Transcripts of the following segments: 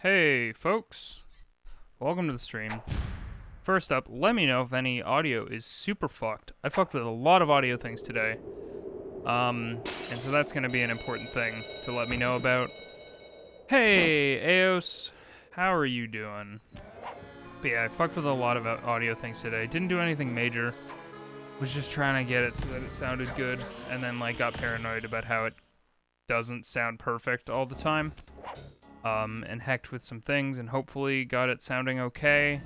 Hey folks, welcome to the stream. First up, let me know if any audio is super fucked. I fucked with a lot of audio things today. And so that's gonna be an important thing to let me know about. Hey, Eos, how are you doing? But yeah, I fucked with a lot of audio things today. Didn't do anything major. Was just trying to get it so that it sounded good, and then like got paranoid about how it doesn't sound perfect all the time. And hecked with some things, and hopefully got it sounding okay.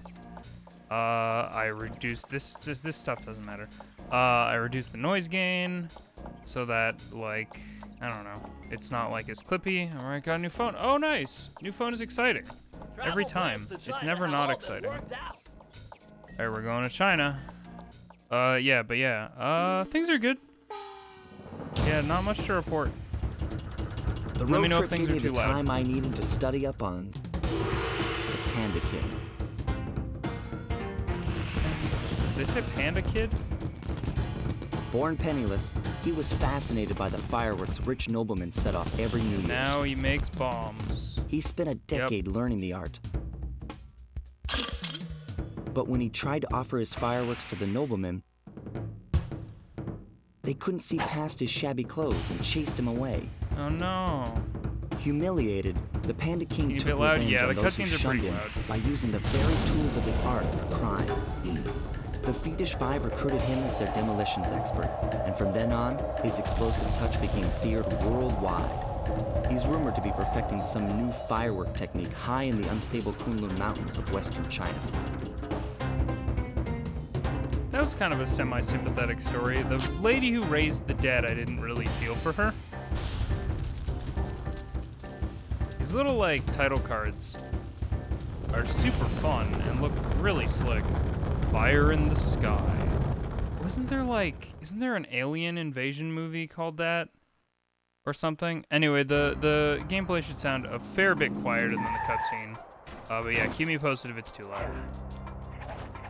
I reduced this stuff doesn't matter. I reduced the noise gain so that, like, I don't know, it's not like as clippy. All right, got a new phone. Oh, nice. New phone is exciting. Every time. It's never not exciting. All right, we're going to China. Things are good. Yeah, not much to report. The Let me road know if trip things gave are me too the loud. time I needed to study up on the Panda Kid. They say Panda Kid? Born penniless, he was fascinated by the fireworks rich noblemen set off every New Year's. Now he makes bombs. He spent a decade learning the art. But when he tried to offer his fireworks to the noblemen, they couldn't see past his shabby clothes and chased him away. Oh no. Humiliated, the Panda King You took bit loud? revenge Yeah, on the those who cutscenes are shunned pretty him loud. by using the very tools of his art for crime. The Fiendish Five recruited him as their demolitions expert, and from then on, his explosive touch became feared worldwide. He's rumored to be perfecting some new firework technique high in the unstable Kunlun Mountains of western China. That was kind of a semi-sympathetic story. The lady who raised the dead, I didn't really feel for her. These little, like, title cards are super fun and look really slick. Fire in the sky. Isn't there an alien invasion movie called that? Or something? Anyway, the gameplay should sound a fair bit quieter than the cutscene. But yeah, keep me posted if it's too loud.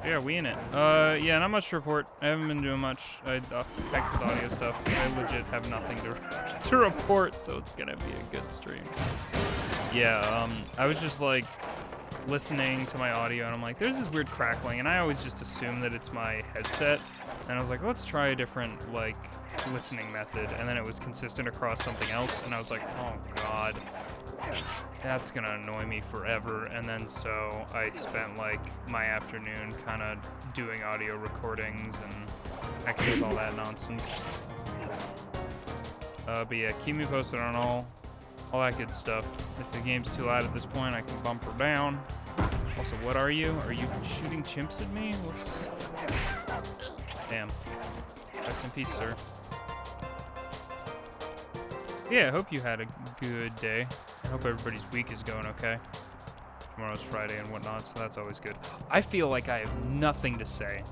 Yeah, we in it. Yeah, not much to report. I haven't been doing much. I hecked with audio stuff. I legit have nothing to report, so it's gonna be a good stream. Yeah, I was just like listening to my audio, and I'm like, there's this weird crackling, and I always just assume that it's my headset. And I was like, let's try a different like listening method, and then it was consistent across something else, and I was like, oh god. That's gonna annoy me forever, and then so I spent like my afternoon kind of doing audio recordings and hacking with all that nonsense. But yeah, keep me posted on all that good stuff. If the game's too loud at this point, I can bump her down. Also, what are you? Are you shooting chimps at me? What's... Damn. Rest in peace, sir. Yeah, I hope you had a good day. I hope everybody's week is going okay. Tomorrow's Friday and whatnot, so that's always good. I feel like I have nothing to say.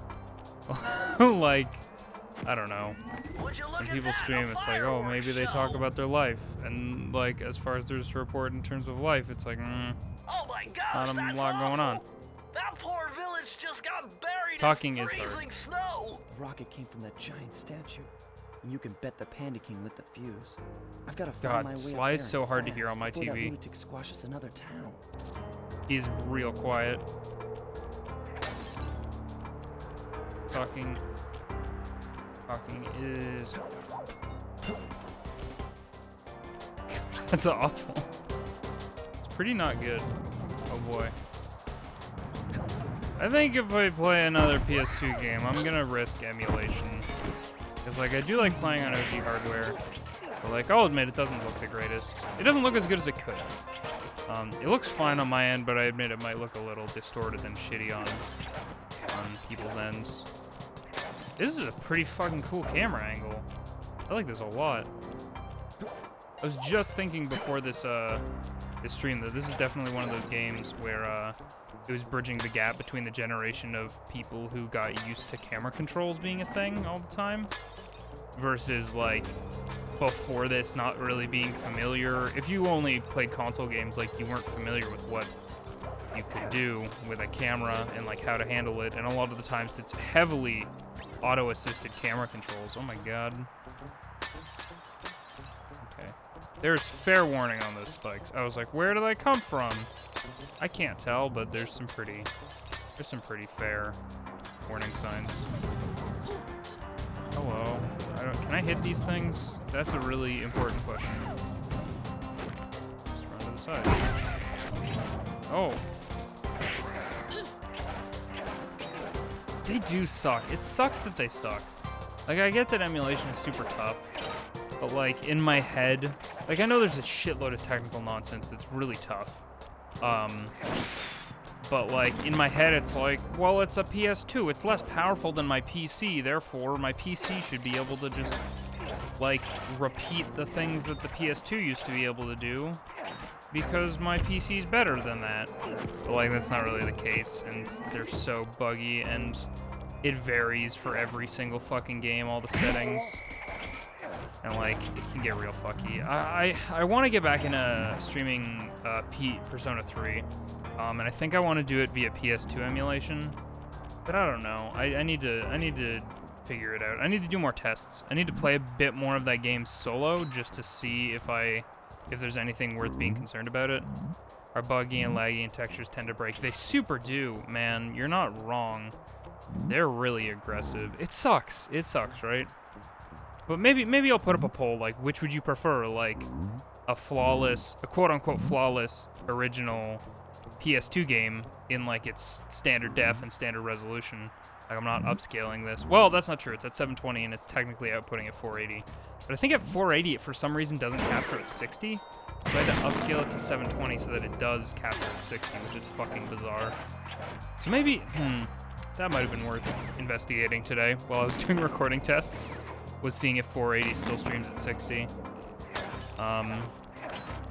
Like, I don't know. When people stream, it's like, oh, maybe they talk about their life. And, like, as far as there's a report in terms of life, it's like, oh my gosh, not a lot going on. That poor village just got buried Talking in is hard. freezing snow. The rocket came from that giant statue, and you can bet the Panda King lit the fuse. I've got to find God, my way Sly up there is so and hard to hear fast on my before that TV. lunatic squashes another town. He's real quiet. Talking is... That's awful. It's pretty not good. Oh boy. I think if I play another PS2 game, I'm gonna risk emulation. Because, like, I do like playing on OG hardware. But, like, I'll admit it doesn't look the greatest. It doesn't look as good as it could. It looks fine on my end, but I admit it might look a little distorted and shitty on people's ends. This is a pretty fucking cool camera angle. I like this a lot. I was just thinking before this stream that this is definitely one of those games where it was bridging the gap between the generation of people who got used to camera controls being a thing all the time versus like before this not really being familiar. If you only played console games, like you weren't familiar with what you could do with a camera and like how to handle it, and a lot of the times it's heavily auto-assisted camera controls. Oh my god. Okay. There's fair warning on those spikes. I was like, where do they come from? I can't tell, but there's some pretty fair warning signs. Hello. Can I hit these things? That's a really important question. Just run to the side. Oh. They do suck. It sucks that they suck. Like, I get that emulation is super tough, but like in my head, like I know there's a shitload of technical nonsense that's really tough. But like in my head it's like, well, it's a PS2, it's less powerful than my PC, therefore my PC should be able to just like repeat the things that the PS2 used to be able to do because my PC's better than that. But like that's not really the case, and they're so buggy and it varies for every single fucking game, all the settings. And like it can get real fucky. I want to get back into streaming Persona 3, and I think I want to do it via PS2 emulation, but I don't know. I need to figure it out. I need to do more tests. I need to play a bit more of that game solo just to see if there's anything worth being concerned about it. Are buggy and laggy and textures tend to break. They super do, man. You're not wrong. They're really aggressive. It sucks. It sucks, right? But maybe I'll put up a poll, like, which would you prefer, like, a quote-unquote flawless original PS2 game in, like, its standard def and standard resolution. Like, I'm not upscaling this. Well, that's not true. It's at 720, and it's technically outputting at 480. But I think at 480, it for some reason doesn't capture at 60. So I had to upscale it to 720 so that it does capture at 60, which is fucking bizarre. So maybe, that might have been worth investigating today while I was doing recording tests. Was seeing if 480 still streams at 60. But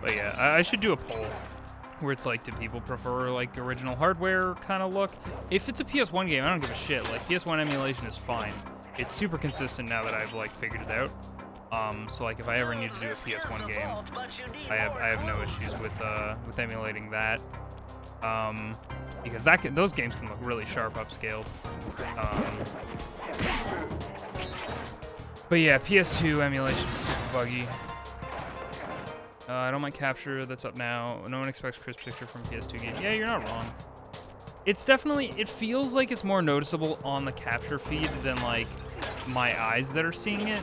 yeah, I should do a poll where it's like, do people prefer like original hardware kind of look? If it's a PS1 game, I don't give a shit. Like PS1 emulation is fine. It's super consistent now that I've like figured it out. So like if I ever need to do a PS1 game, I have no issues with emulating that. Because those games can look really sharp upscaled. But yeah, PS2 emulation is super buggy. I don't mind capture, that's up now. No one expects crisp picture from PS2 game. Yeah, you're not wrong. It's definitely, it feels like it's more noticeable on the capture feed than like my eyes that are seeing it.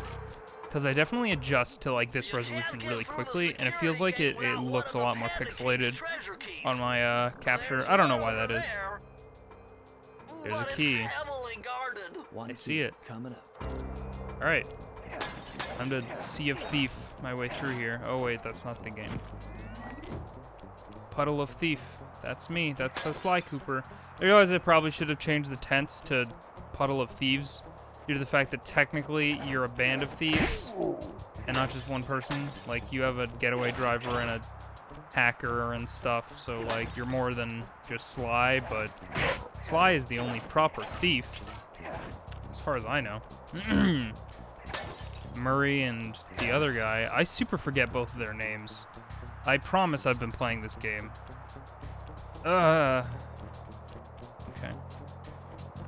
Because I definitely adjust to like this resolution really quickly, and it feels like it looks a lot more pixelated on my capture. I don't know why that is. There's a key. I see it. Coming up. Alright. Time to Sea of Thief my way through here. Oh wait, that's not the game. Puddle of Thief. That's me. That's a Sly Cooper. I realize I probably should have changed the tense to Puddle of Thieves due to the fact that technically you're a band of thieves and not just one person. Like, you have a getaway driver and a hacker and stuff, so like you're more than just Sly, but Sly is the only proper thief as far as I know. Murray and the other guy, I super forget both of their names. I promise I've been playing this game. Okay.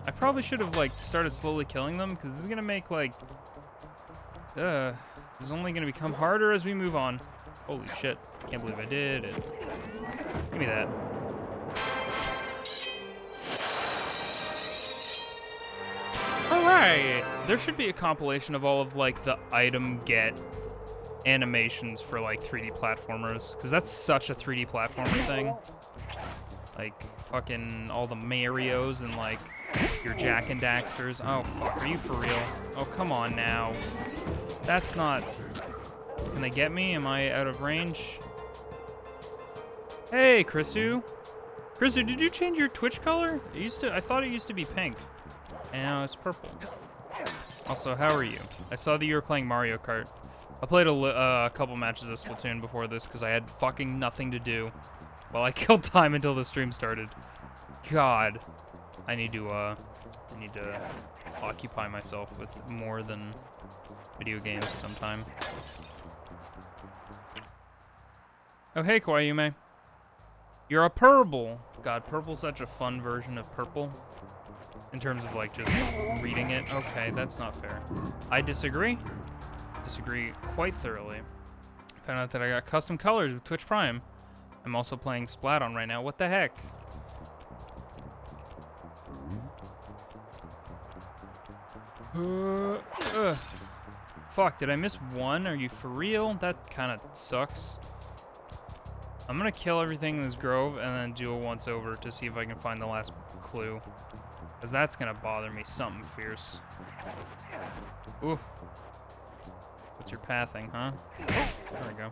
I probably should have like started slowly killing them, because this is gonna make like this is only gonna become harder as we move on. Holy shit, can't believe I did it. Give me that. Alright, there should be a compilation of all of like the item get animations for like 3D platformers, because that's such a 3D platformer thing. Like fucking all the Marios and like your Jack and Daxters. Oh fuck, are you for real? Oh come on now. That's not... Can they get me? Am I out of range? Hey, Chrisu. Chrisu, did you change your Twitch color? I thought it used to be pink. And now it's purple. Also, how are you? I saw that you were playing Mario Kart. I played a couple matches of Splatoon before this because I had fucking nothing to do while I killed time until the stream started. God, I need to occupy myself with more than video games sometime. Oh, hey, Kwayume. You're a purple. God, purple's such a fun version of purple. In terms of, like, just reading it. Okay, that's not fair. I disagree. Disagree quite thoroughly. Found out that I got custom colors with Twitch Prime. I'm also playing Splat on right now. What the heck? Fuck, did I miss one? Are you for real? That kind of sucks. I'm gonna kill everything in this grove and then do a once over to see if I can find the last clue. Because that's gonna bother me something fierce. Ooh. What's your pathing, huh? There we go.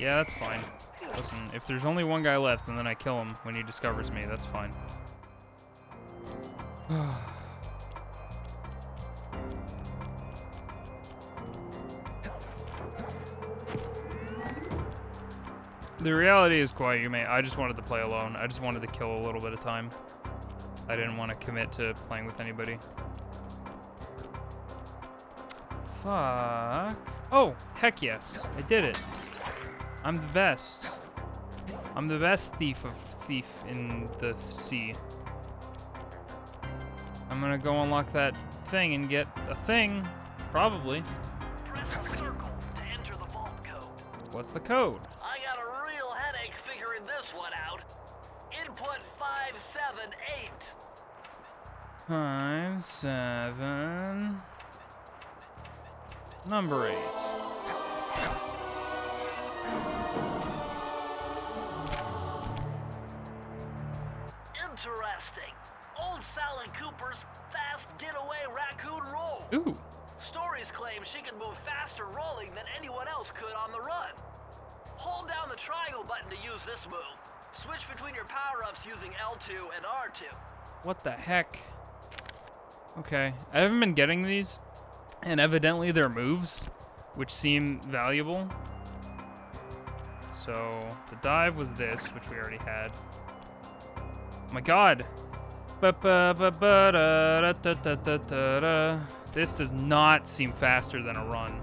Yeah, that's fine. Listen, if there's only one guy left and then I kill him when he discovers me, that's fine. The reality is, quiet, you may. I just wanted to play alone. I just wanted to kill a little bit of time. I didn't want to commit to playing with anybody. Fuck. Oh, heck yes. I did it. I'm the best. I'm the best thief in the sea. I'm gonna go unlock that thing and get a thing. Probably. Press circle to enter the vault code. What's the code? I got a real headache figuring this one out. Input 578. 5, 7. Number 8. Interesting. Old Sally Cooper's fast getaway raccoon roll. Ooh. Stories claim she can move faster rolling than anyone else could on the run. Hold down the triangle button to use this move. Switch between your power-ups using L2 and R2. What the heck? Okay. I haven't been getting these, and evidently they're moves, which seem valuable. So, the dive was this, which we already had. Oh my god! This does not seem faster than a run.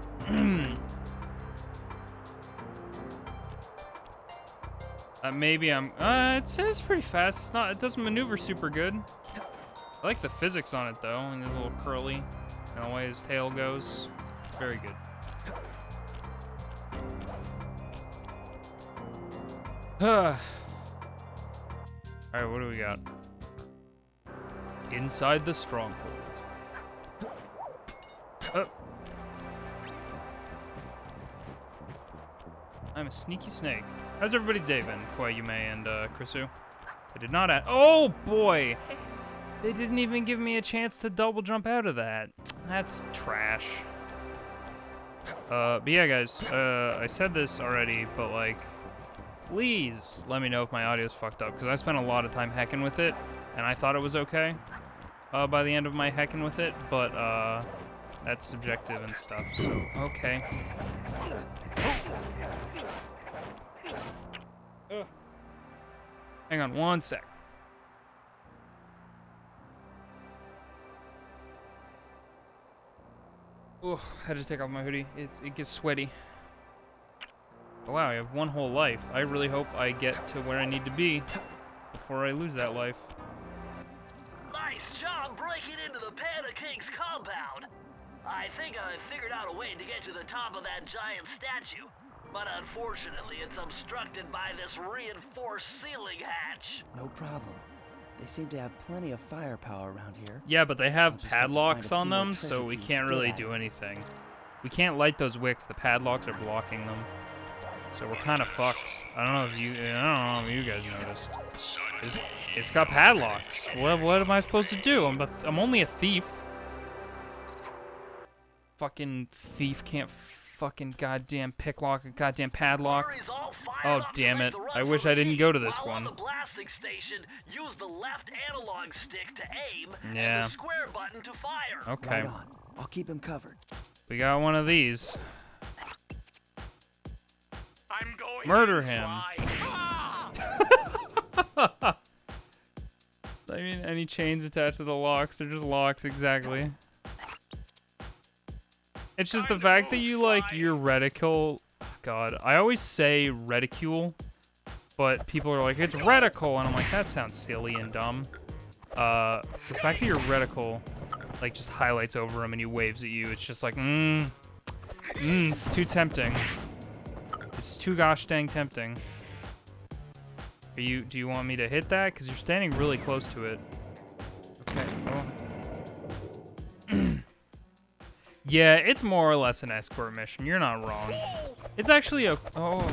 Maybe I'm. It says pretty fast. It's not. It doesn't maneuver super good. I like the physics on it though, and his little curly, and the way his tail goes. It's very good. All right, what do we got? Inside the stronghold. Oh. I'm a sneaky snake. How's everybody's day been, Koyume and Krisu? I did not add. Oh boy! They didn't even give me a chance to double jump out of that. That's trash. But yeah, guys, I said this already, but like, please let me know if my audio's fucked up, because I spent a lot of time hacking with it, and I thought it was okay by the end of my hacking with it, but that's subjective and stuff, so okay. Hang on one sec. Oh, I had to take off my hoodie. It gets sweaty. Oh, wow, I have one whole life. I really hope I get to where I need to be before I lose that life. Nice job breaking into the Panda King's compound. I think I figured out a way to get to the top of that giant statue. But unfortunately, it's obstructed by this reinforced ceiling hatch. No problem. They seem to have plenty of firepower around here. Yeah, but they have I'll just padlocks have to on find a few more them, so we treasure can't keys to really get at do it. anything. We can't light those wicks. The padlocks are blocking them. So we're kind of fucked. I don't know if you guys noticed. It's got padlocks. What am I supposed to do? I'm only a thief. Fucking thief can't fucking goddamn picklock a goddamn padlock. Hurry's all fired Oh, up to damn make it. the run I for wish the I didn't key. go to this While one. on the blasting station, use the left analog stick to aim Yeah. and the square button to fire. Okay. Right on. I'll keep him covered. We got one of these. I'm going Murder to him. try. I mean, any chains attached to the locks, they're just locks, exactly. It's just the fact that you, like, your reticle... God, I always say reticule, but people are like, it's reticle, and I'm like, that sounds silly and dumb. The fact that your reticle, like, just highlights over him and he waves at you, it's just like, it's too tempting. It's too gosh dang tempting. Do you want me to hit that? Because you're standing really close to it. Okay. Oh. Yeah, it's more or less an escort mission. You're not wrong. It's actually a... Oh.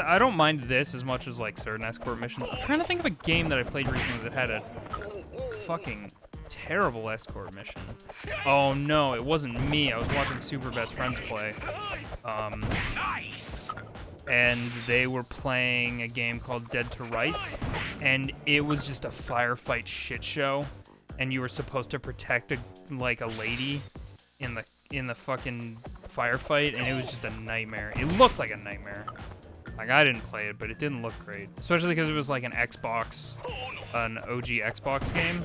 I don't mind this as much as, like, certain escort missions. I'm trying to think of a game that I played recently that had a fucking terrible escort mission. Oh, no, it wasn't me. I was watching Super Best Friends play. And they were playing a game called Dead to Rights, and it was just a firefight shit show, and you were supposed to protect a lady in the fucking firefight, and it was just a nightmare. It looked like a nightmare. Like, I didn't play it, but it didn't look great, especially because it was like an OG Xbox game,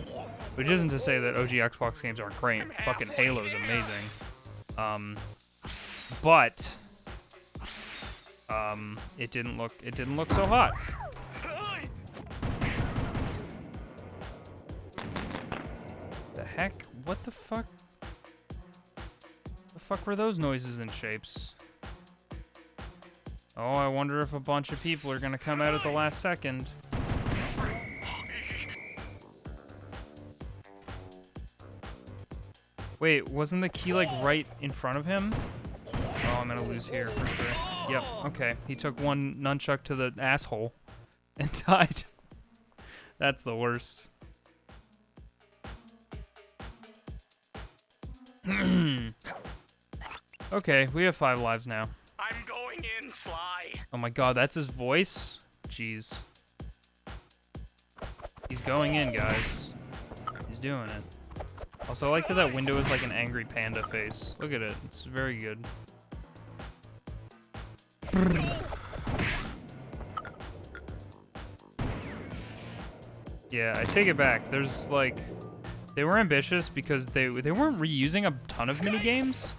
which isn't to say that OG Xbox games aren't great. Fucking Halo's amazing. But it didn't look so hot. The heck? What the fuck? The fuck were those noises and shapes? Oh, I wonder if a bunch of people are gonna come out at the last second. Wait, wasn't the key like right in front of him? Oh, I'm gonna lose here for sure. Yep, okay. He took one nunchuck to the asshole and died. That's the worst. Okay, we have 5 lives now. I'm going in, Sly. Oh my god, that's his voice? Jeez. He's going in, guys. He's doing it. Also, I like that window is like an angry panda face. Look at it. It's very good. Yeah, I take it back. There's like... They were ambitious because they weren't reusing a ton of minigames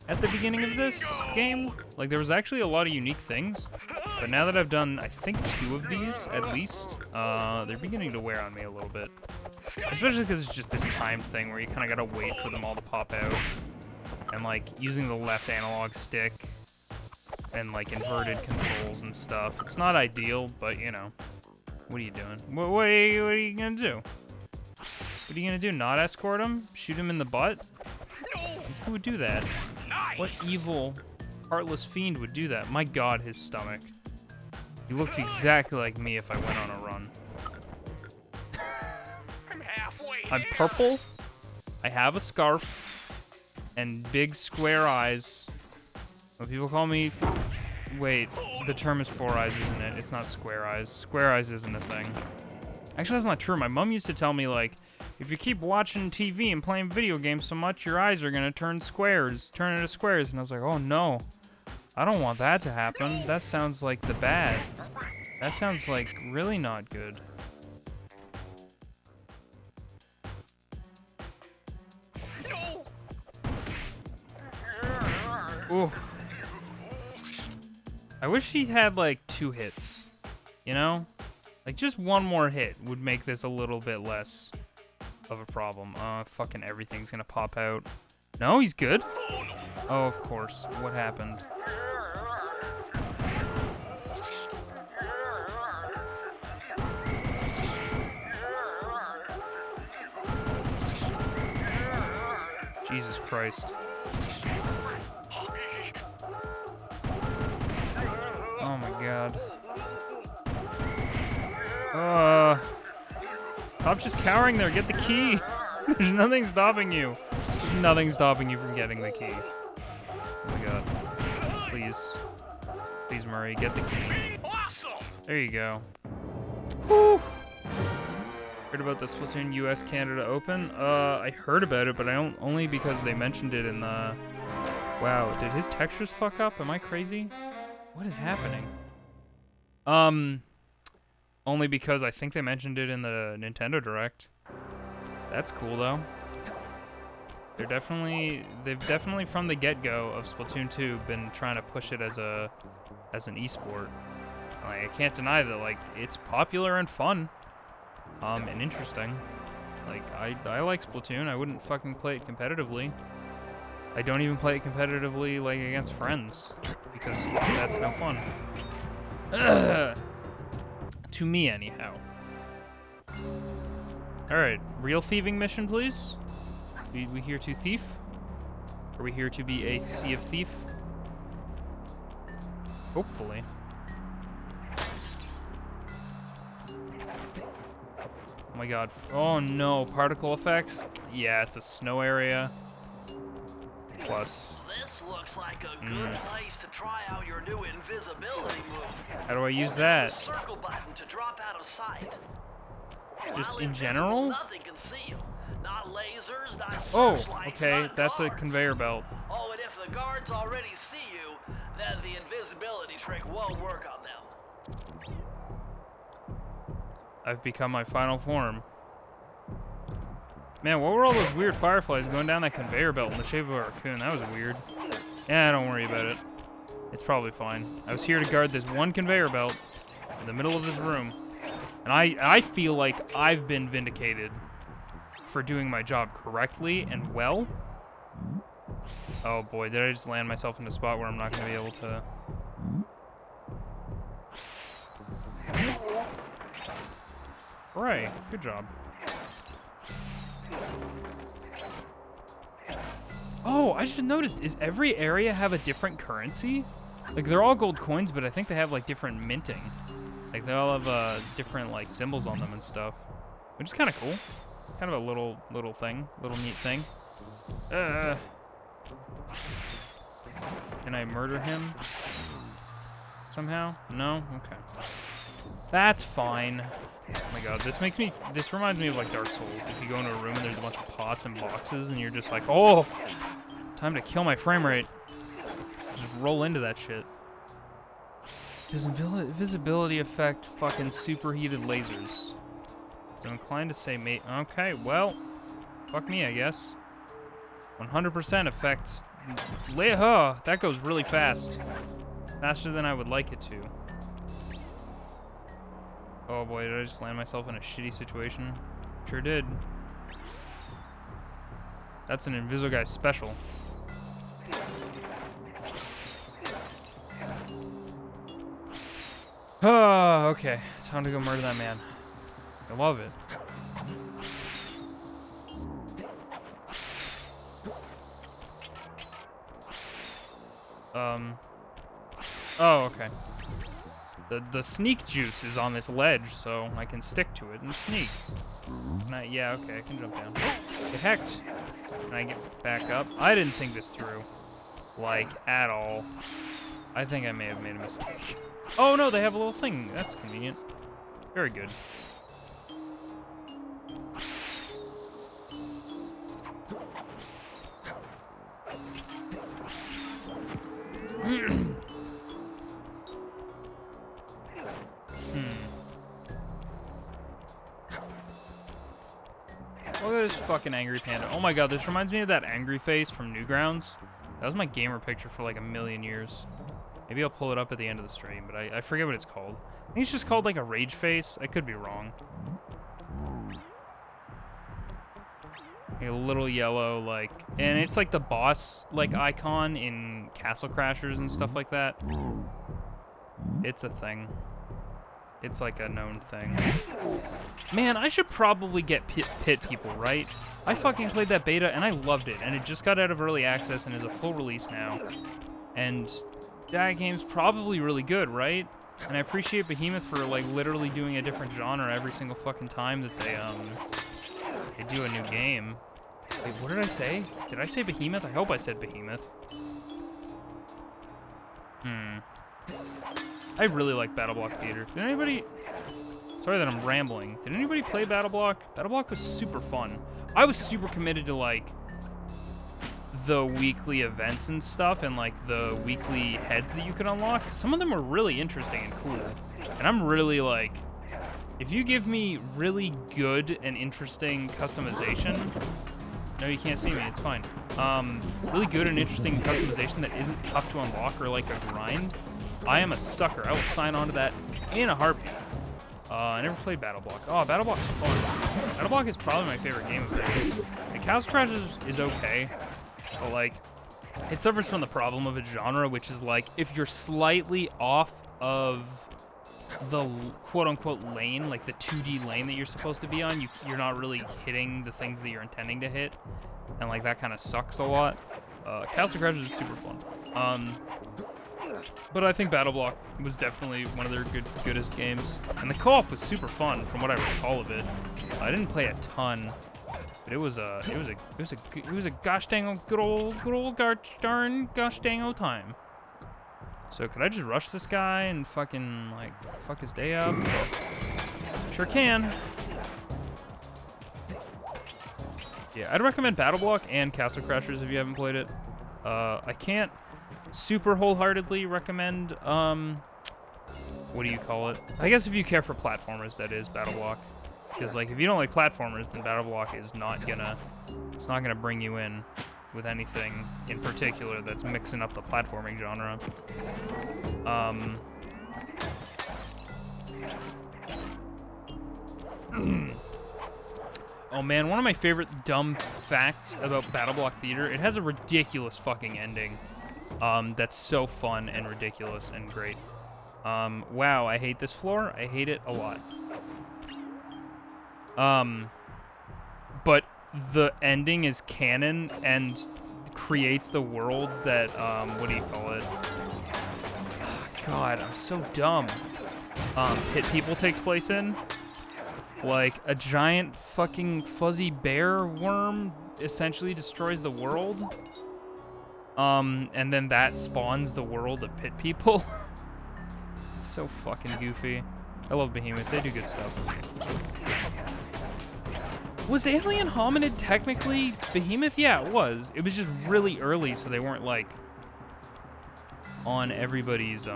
at the beginning of this game. Like, there was actually a lot of unique things. But now that I've done, I think, 2 of these, at least, they're beginning to wear on me a little bit. Especially because it's just this time thing where you kind of gotta wait for them all to pop out. And, like, using the left analog stick and, like, inverted controls and stuff. It's not ideal, but, you know. What are you doing? What are you gonna do? What are you gonna do? Not escort him? Shoot him in the butt? Who would do that? What evil, heartless fiend would do that? My god, his stomach. He looked exactly like me if I went on a run. I'm purple. I have a scarf. And big square eyes. When people call me... Wait, the term is 4 eyes, isn't it? It's not square eyes. Square eyes isn't a thing. Actually, that's not true. My mom used to tell me, like, if you keep watching TV and playing video games so much, your eyes are gonna turn into squares. And I was like, oh no. I don't want that to happen. That sounds like the bad. That sounds like really not good. Ooh. I wish he had like 2 hits. You know? Like just one more hit would make this a little bit less of a problem. Fucking everything's gonna pop out. No, he's good. Oh, of course. What happened? Jesus Christ. Oh my god. Stop just cowering there. Get the key. There's nothing stopping you. There's nothing stopping you from getting the key. Oh my god. Please. Please, Murray, get the key. There you go. Whew. Heard about the Splatoon US-Canada Open? I heard about it, but I don't, only because they mentioned it in the... Wow, did his textures fuck up? Am I crazy? What is happening? Only because I think they mentioned it in the Nintendo Direct. That's cool, though. They've definitely from the get-go of Splatoon 2 been trying to push it as an esport. Like, I can't deny that, like, it's popular and fun. And interesting. Like, I like Splatoon. I wouldn't fucking play it competitively. I don't even play it competitively, like, against friends, because that's no fun. To me, anyhow. Alright, real thieving mission, please? We here to thief? Are we here to be a sea of thief? Hopefully. Oh my god. Oh no, particle effects? Yeah, it's a snow area. Plus. This looks like a good place to try out your new invisibility move. How do I use that? The circle button to drop out of sight. Just While in invisible, general? Nothing can see you. Not lasers, not Oh, searchlights, okay, not that's a guards. conveyor belt. Oh, and if the guards already see you, then the invisibility trick won't work on them. I've become my final form. Man, what were all those weird fireflies going down that conveyor belt in the shape of a raccoon? That was weird. Yeah, don't worry about it. It's probably fine. I was here to guard this one conveyor belt in the middle of this room. And I feel like I've been vindicated for doing my job correctly and well. Oh boy, did I just land myself in a spot where I'm not going to be able to... Hooray, good job. Oh, I just noticed, is every area have a different currency? Like, they're all gold coins, but I think they have, like, different minting. Like, they all have, different, like, symbols on them and stuff. Which is kind of cool. Kind of a little neat thing. Can I murder him? Somehow? No? Okay. That's fine. Oh my god, this reminds me of, like, Dark Souls. If you go into a room and there's a bunch of pots and boxes and you're just like, oh, time to kill my frame rate. Just roll into that shit. Does invisibility affect fucking superheated lasers? So I'm inclined to say mate. Okay, well, fuck me, I guess. 100% affects. That goes really fast. Faster than I would like it to. Oh boy, did I just land myself in a shitty situation? Sure did. That's an InvisoGames special. Oh, okay. Time to go murder that man. I love it. Oh, okay. The sneak juice is on this ledge, so I can stick to it and sneak. Yeah, okay, I can jump down. Get hecked. Can I get back up? I didn't think this through. Like, at all. I think I may have made a mistake. Oh no, they have a little thing. That's convenient. Very good. Look at this fucking angry panda. Oh my god, this reminds me of that angry face from Newgrounds. That was my gamer picture for like a million years. Maybe I'll pull it up at the end of the stream, but I forget what it's called. I think it's just called like a rage face. I could be wrong. Like a little yellow, like, and it's like the boss like icon in Castle Crashers and stuff like that. It's a thing. It's like a known thing. Man, I should probably get Pit people, right? I fucking played that beta and I loved it, and it just got out of early access and is a full release now. And that game's probably really good, right? And I appreciate Behemoth for like literally doing a different genre every single fucking time that they do a new game. Wait, what did I say? Did I say Behemoth? I hope I said Behemoth. I really like BattleBlock Theater. Did anybody... Sorry that I'm rambling. Did anybody play BattleBlock? BattleBlock was super fun. I was super committed to, like, the weekly events and stuff and, like, the weekly heads that you could unlock. Some of them were really interesting and cool. And I'm really, like... If you give me really good and interesting customization... No, you can't see me. It's fine. Really good and interesting customization that isn't tough to unlock or, like, a grind... I am a sucker. I will sign on to that in a heartbeat. I never played BattleBlock. Oh, BattleBlock's fun. BattleBlock is probably my favorite game of theirs. Like, Castle Crashers is okay, but like, it suffers from the problem of its genre, which is like if you're slightly off of the quote-unquote lane, like the 2D lane that you're supposed to be on, you're not really hitting the things that you're intending to hit, and like that kind of sucks a lot. Castle Crashers is super fun, but I think Battle Block was definitely one of their goodest games, and the co-op was super fun from what I recall of it. I didn't play a ton, but it was a gosh dang good old gosh dang time. So could I just rush this guy and fucking, like, fuck his day up? Sure can. Yeah, I'd recommend Battle Block and Castle Crashers if you haven't played it. I can't super wholeheartedly recommend, what do you call it? I guess if you care for platformers, that is Battle Block. Because, like, if you don't like platformers, then Battle Block is not gonna bring you in with anything in particular that's mixing up the platforming genre. Oh man, one of my favorite dumb facts about Battle Block Theater, it has a ridiculous fucking ending. That's so fun and ridiculous and great. Wow, I hate this floor. I hate it a lot. But the ending is canon and creates the world that, what do you call it? God, I'm so dumb. Pit People takes place in. Like, a giant fucking fuzzy bear worm essentially destroys the world. And then that spawns the world of Pit People. It's so fucking goofy. I love Behemoth, they do good stuff. Was Alien Hominid technically Behemoth? Yeah, it was. It was just really early, so they weren't, like, on everybody's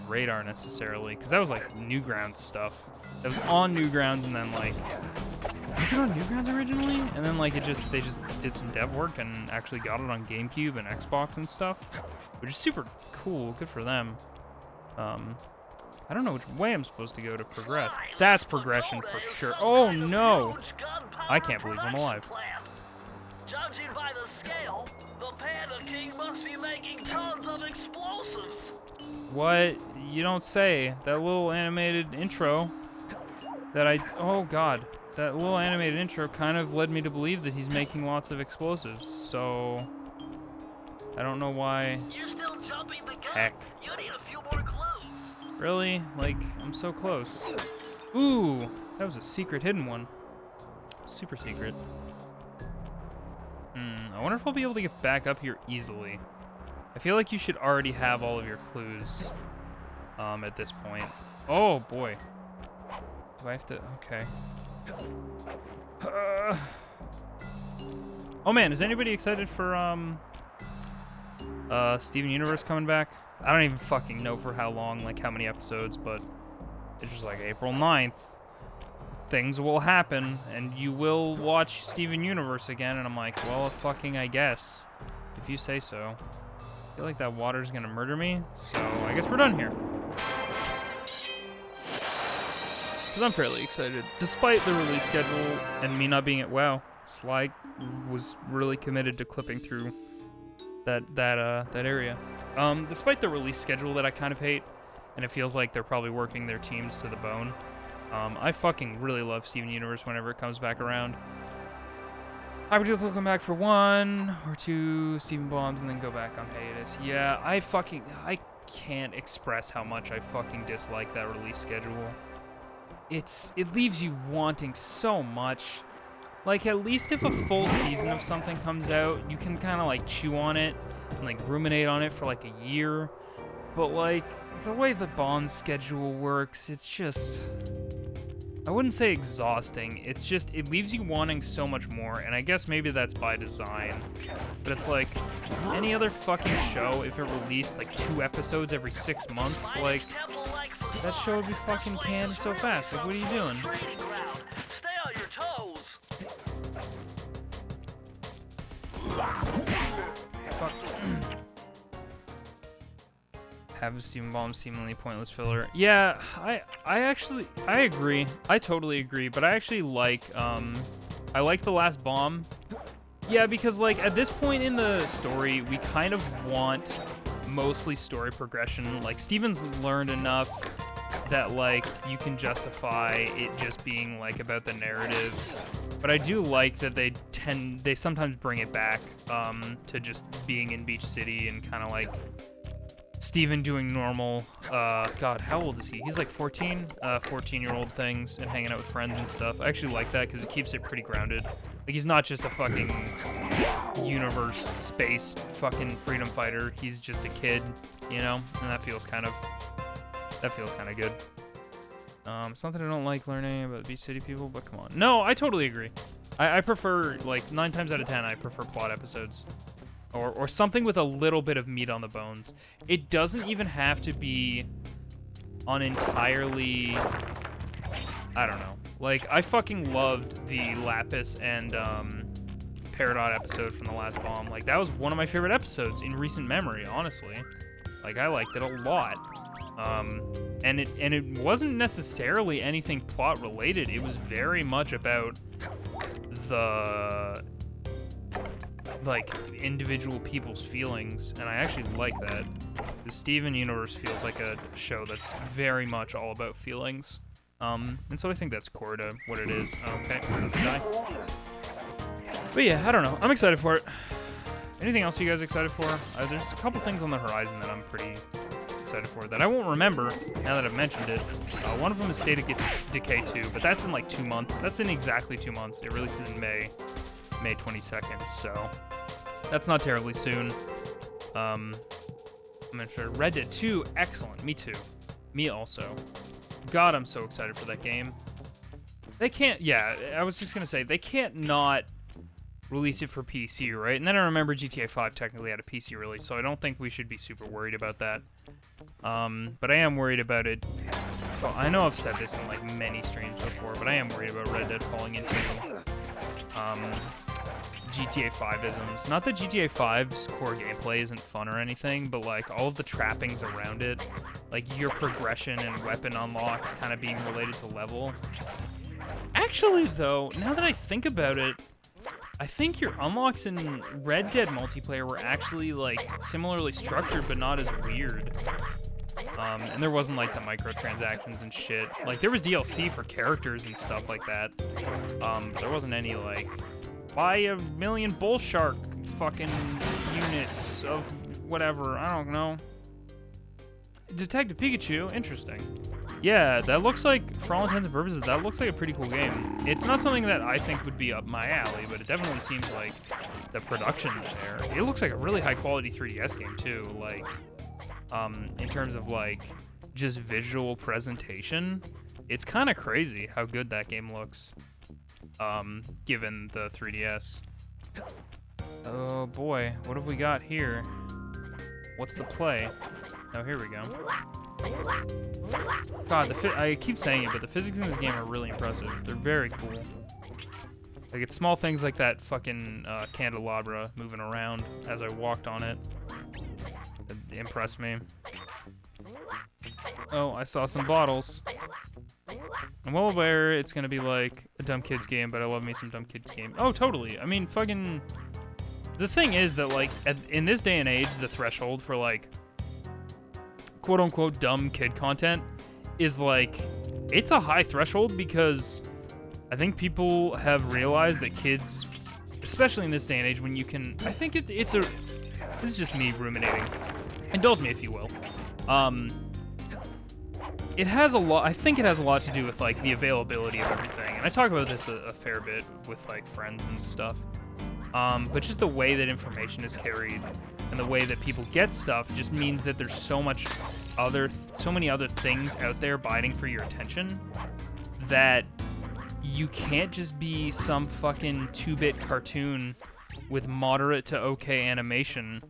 radar necessarily, because that was like Newgrounds stuff. That was on Newgrounds, and then like, was it on Newgrounds originally? And then like they just did some dev work and actually got it on GameCube and Xbox and stuff, which is super cool. Good for them. I don't know which way I'm supposed to go to progress. That's progression for sure. Oh no! I can't believe I'm alive. Judging by the scale, the Panda King must be making tons of explosives. What? You don't say. That little animated intro that oh god, that little animated intro kind of led me to believe that he's making lots of explosives, so I don't know why. You're still jumping the gun. Heck. You need a few more clues. Really? Like, I'm so close. Ooh, that was a secret hidden one. Super secret. I wonder if I'll be able to get back up here easily. I feel like you should already have all of your clues at this point. Oh boy. Do I have to? Okay. Oh man, is anybody excited for Steven Universe coming back? I don't even fucking know for how long, like how many episodes, but it's just like April 9th. Things will happen, and you will watch Steven Universe again, and I'm like, well, fucking I guess. If you say so. I feel like that water's gonna murder me, so I guess we're done here. Because I'm fairly excited. Despite the release schedule and me not being at WoW, Sly was really committed to clipping through that area. Despite the release schedule that I kind of hate, and it feels like they're probably working their teams to the bone, I fucking really love Steven Universe whenever it comes back around. I would come back for 1 or 2 Steven bombs and then go back on hiatus. Yeah, I can't express how much I fucking dislike that release schedule. It leaves you wanting so much. Like, at least if a full season of something comes out, you can kind of like chew on it and like ruminate on it for like a year. But like, the way the bomb schedule works, it's just, I wouldn't say exhausting, it's just, it leaves you wanting so much more, and I guess maybe that's by design. But it's like, any other fucking show, if it released like 2 episodes every 6 months, like, that show would be fucking canned so fast. Like, what are you doing? Stay on your toes. Fuck. Have Steven Bomb seemingly pointless filler. Yeah, I agree. I totally agree, but I actually like, I like the last bomb. Yeah, because, like, at this point in the story, we kind of want mostly story progression. Like, Steven's learned enough that, like, you can justify it just being, like, about the narrative. But I do like that they sometimes bring it back to just being in Beach City and kind of, like, Steven doing normal, God, how old is he? He's like 14, 14-year-old things and hanging out with friends and stuff. I actually like that because it keeps it pretty grounded. Like, he's not just a fucking universe, space, fucking freedom fighter. He's just a kid, you know? And that feels kind of good. Something I don't like learning about Beach City people, but come on. No, I totally agree. I prefer, like, 9 times out of 10, I prefer plot episodes. Or something with a little bit of meat on the bones. It doesn't even have to be on entirely... I don't know. Like, I fucking loved the Lapis and Peridot episode from The Last Bomb. Like, that was one of my favorite episodes in recent memory, honestly. Like, I liked it a lot. And it wasn't necessarily anything plot related. It was very much about the... like, individual people's feelings, and I actually like that. The Steven universe feels like a show that's very much all about feelings. And so I think that's core to what it is. Okay, another die. But yeah, I don't know. I'm excited for it. Anything else you guys excited for? There's a couple things on the horizon that I'm pretty excited for that I won't remember now that I've mentioned it. One of them is State of Decay 2, but that's in like 2 months. That's in exactly 2 months. It releases in May 22nd, so that's not terribly soon. I'm sure Red Dead 2, excellent. Me too. Me also. God, I'm so excited for that game. They can't, yeah, I was just gonna say, they can't not release it for PC, right? And then I remember GTA 5 technically had a PC release, so I don't think we should be super worried about that. But I am worried about it. I know I've said this in like many streams before, but I am worried about Red Dead falling into GTA 5-isms. Not that GTA 5's core gameplay isn't fun or anything, but like all of the trappings around it, like your progression and weapon unlocks kind of being related to level. Actually, though, now that I think about it, I think your unlocks in Red Dead multiplayer were actually like similarly structured, but not as weird. And there wasn't like the microtransactions and shit. Like there was DLC for characters and stuff like that. But there wasn't any like buy 1,000,000 bull shark fucking units of whatever. I don't know. Detective Pikachu, interesting. Yeah, that looks like, for all intents and purposes, that looks like a pretty cool game. It's not something that I think would be up my alley, but it definitely seems like the production's there. It looks like a really high quality 3DS game too, like, in terms of like, just visual presentation. It's kind of crazy how good that game looks, given the 3DS. Oh boy, what have we got here? What's the play? Oh, here we go. God, I keep saying it, but the physics in this game are really impressive. They're very cool. Like, it's small things like that fucking candelabra moving around as I walked on it that impressed me. Oh, I saw some bottles. I'm well aware it's gonna be like a dumb kids game, but I love me some dumb kids game. Oh, totally. I mean, fucking... The thing is that, like, in this day and age, the threshold for, like, quote-unquote dumb kid content is, like, it's a high threshold because I think people have realized that kids, especially in this day and age when you can... I think it's a... This is just me ruminating. Indulge me, if you will. It has a lot... I think it has a lot to do with, like, the availability of everything. And I talk about this a fair bit with, like, friends and stuff. But just the way that information is carried and the way that people get stuff just means that there's so many other things out there biting for your attention that you can't just be some fucking 2-bit cartoon with moderate to okay animation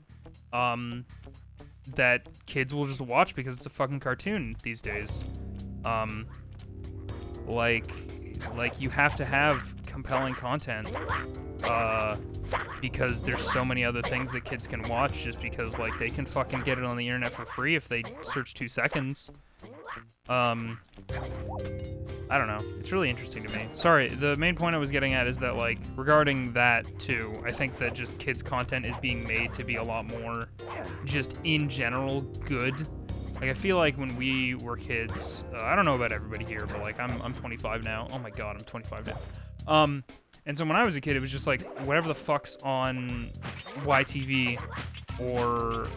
that kids will just watch because it's a fucking cartoon these days. Like you have to have compelling content because there's so many other things that kids can watch just because, like, they can fucking get it on the internet for free if they search 2 seconds. I don't know. It's really interesting to me. Sorry, the main point I was getting at is that, like, regarding that, too, I think that just kids' content is being made to be a lot more just in general good. Like, I feel like when we were kids, I don't know about everybody here, but, like, I'm 25 now. Oh, my God, I'm 25 now. And so when I was a kid, it was just, like, whatever the fuck's on YTV or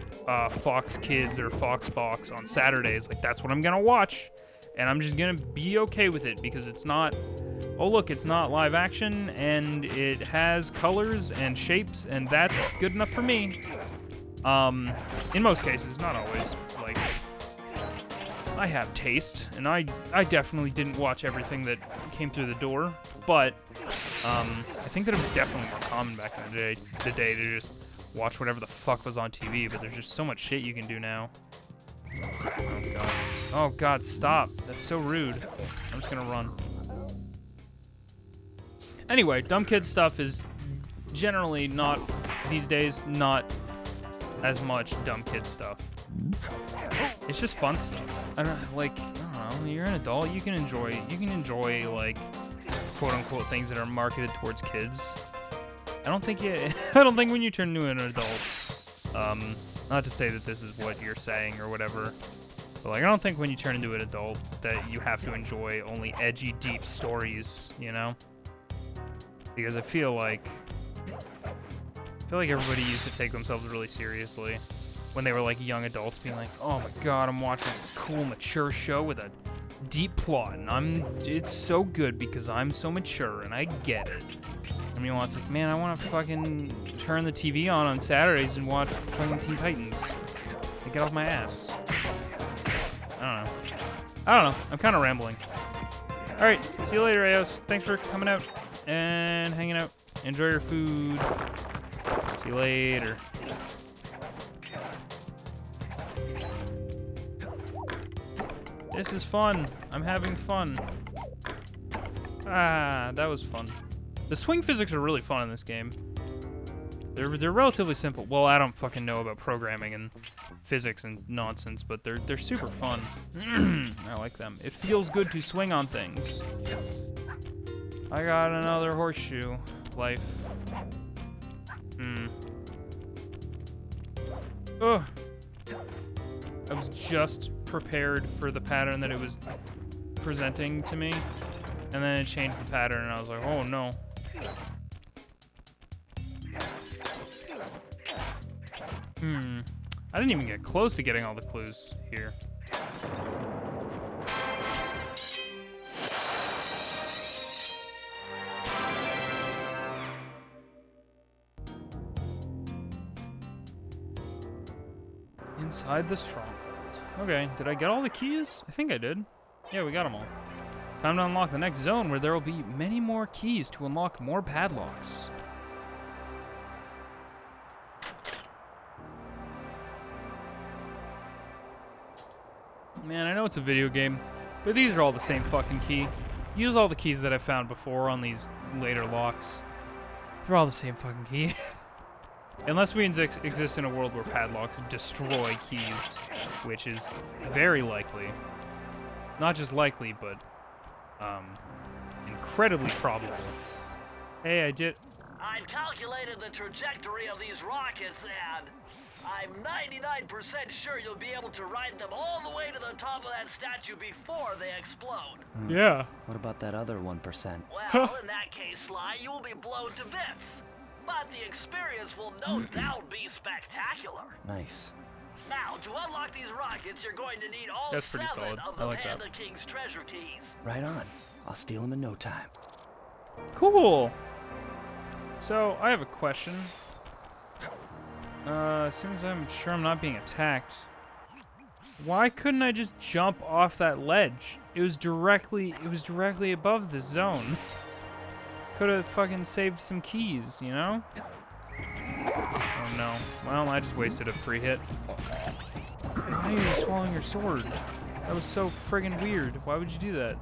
Fox Kids or Fox Box on Saturdays, like, that's what I'm gonna watch. And I'm just gonna be okay with it because it's not, oh look, it's not live action and it has colors and shapes and that's good enough for me. In most cases, not always. Like, I have taste and I definitely didn't watch everything that came through the door, but I think that it was definitely more common back in the day to just watch whatever the fuck was on TV, but there's just so much shit you can do now. Oh god. Oh god, stop. That's so rude. I'm just gonna run. Anyway, dumb kid stuff is generally not, these days, not as much dumb kid stuff. It's just fun stuff. I don't know, you're an adult, you can enjoy like quote unquote things that are marketed towards kids. I don't think when you turn into an adult, not to say that this is what you're saying or whatever, but like I don't think when you turn into an adult that you have to enjoy only edgy, deep stories, you know? Because I feel like everybody used to take themselves really seriously when they were like young adults, being like, "Oh my god, I'm watching this cool, mature show with a deep plot, and it's so good because I'm so mature and I get it." And meanwhile, it's like, man, I want to fucking turn the TV on Saturdays and watch fucking Teen Titans. Like, get off my ass. I don't know. I'm kind of rambling. All right, see you later, Eos. Thanks for coming out and hanging out. Enjoy your food. See you later. This is fun. I'm having fun. Ah, that was fun. The swing physics are really fun in this game. They're relatively simple. Well, I don't fucking know about programming and physics and nonsense, but they're super fun. I like them. It feels good to swing on things. I got another horseshoe. Life. Ugh. I was just prepared for the pattern that it was presenting to me, and then it changed the pattern, and I was like, oh no. I didn't even get close to getting all the clues here. Inside the stronghold. Okay, did I get all the keys? I think I did. Yeah, we got them all. Time to unlock the next zone where there will be many more keys to unlock more padlocks. Man, I know it's a video game, but these are all the same fucking key. Use all the keys that I've found before on these later locks. They're all the same fucking key. Unless we exist in a world where padlocks destroy keys, which is very likely. Not just likely, but incredibly probable. Hey, I did... I've calculated the trajectory of these rockets, and I'm 99% sure you'll be able to ride them all the way to the top of that statue before they explode. Yeah. What about that other 1%? Well, in that case, Sly, you will be blown to bits. But the experience will no doubt be spectacular. Nice. Now, to unlock these rockets, you're going to need all That's pretty 7 solid. of I the like that. Panda King's treasure keys. Right on. I'll steal them in no time. Cool. So, I have a question. As soon as I'm sure I'm not being attacked, why couldn't I just jump off that ledge? It was directly above the zone. Could have fucking saved some keys, you know? Oh no. Well, I just wasted a free hit. Why are you swallowing your sword? That was so friggin' weird. Why would you do that?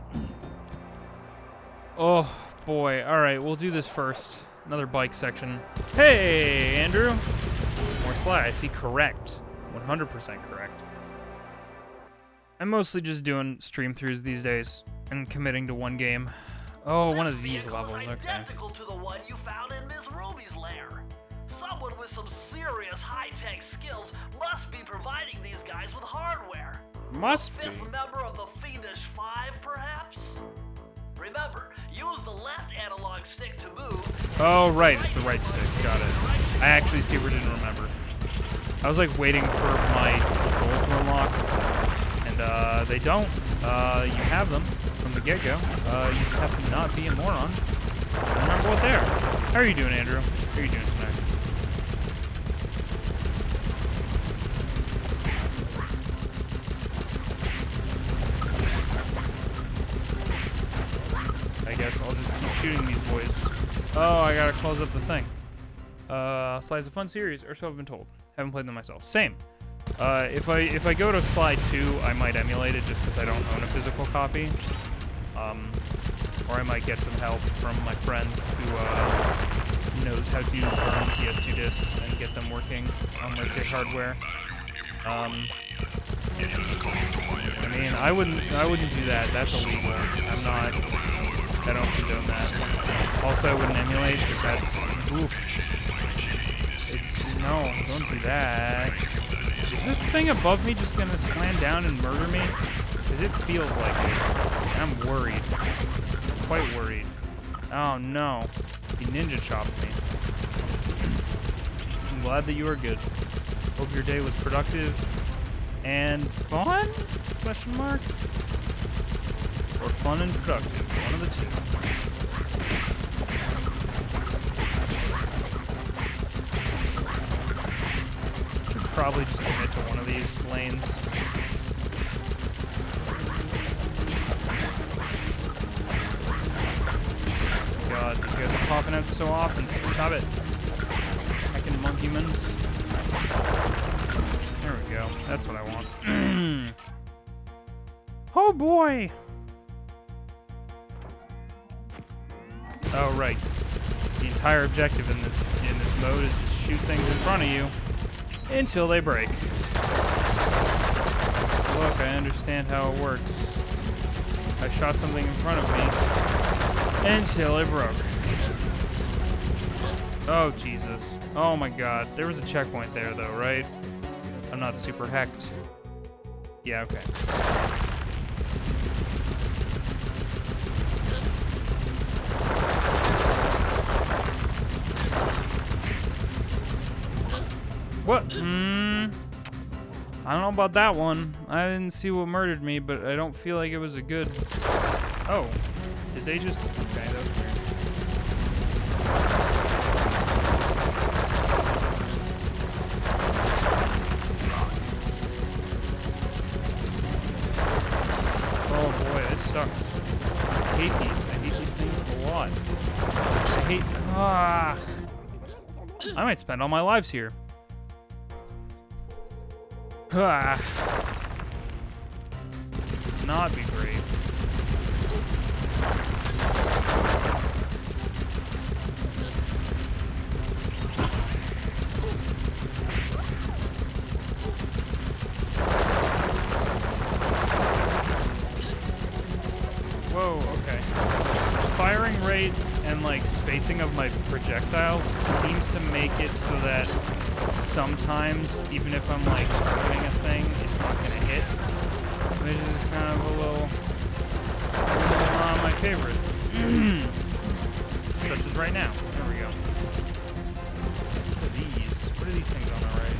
Oh boy. Alright, we'll do this first. Another bike section. Hey, Andrew! More Sly, I see correct. 100% correct. I'm mostly just doing stream throughs these days and committing to one game. Oh, one of these levels, okay. Identical to the one you found in Miss Ruby's lair. Someone with some serious high-tech skills must be providing these guys with hardware. Must be. Fifth member of the Fiendish Five, perhaps? Remember, use the left analog stick to move. Oh, right, it's the right stick. Got it. I actually super didn't remember. I was like waiting for my controls to unlock, and they don't. You have them from the get-go. You just have to not be a moron. Remember what they are. How are you doing, Andrew? How are you doing tonight? I guess I'll just keep shooting these boys. Oh, I gotta close up the thing. Slide's a fun series, or so I've been told. Haven't played them myself. Same. If I go to Slide 2, I might emulate it just because I don't own a physical copy. Or I might get some help from my friend who knows how to burn PS2 discs and get them working on legit hardware. I mean, I wouldn't do that. That's illegal. I don't condone that. Also, I wouldn't emulate because that's oof. No, don't do that. Is this thing above me just gonna slam down and murder me? Because it feels like it. I'm worried. Quite worried. Oh no. He ninja chopped me. I'm glad that you are good. Hope your day was productive and fun? Question mark? Or fun and productive. One of the two. Probably just commit to one of these lanes. God, these guys are popping out so often. Stop it. Heckin' monkeymans. There we go. That's what I want. Oh boy! Oh right. The entire objective in this mode is just shoot things in front of you until they break. Look, I understand how it works. I shot something in front of me until it broke. Oh, Jesus. Oh my god. There was a checkpoint there, though, right? I'm not super hacked. Yeah, okay. What? I don't know about that one. I didn't see what murdered me, but I don't feel like it was a good... Oh. Did they just... Okay, that was weird. Oh boy, this sucks. I hate these. I hate these things a lot. I hate... I might spend all my lives here. Not be great. Whoa, okay. Firing rate and like spacing of my projectiles seems to make it so that sometimes, even if I'm like targeting a thing, it's not gonna hit. Which is kind of a little my favorite. Such as right now. There we go. What are these? What are these things on the right?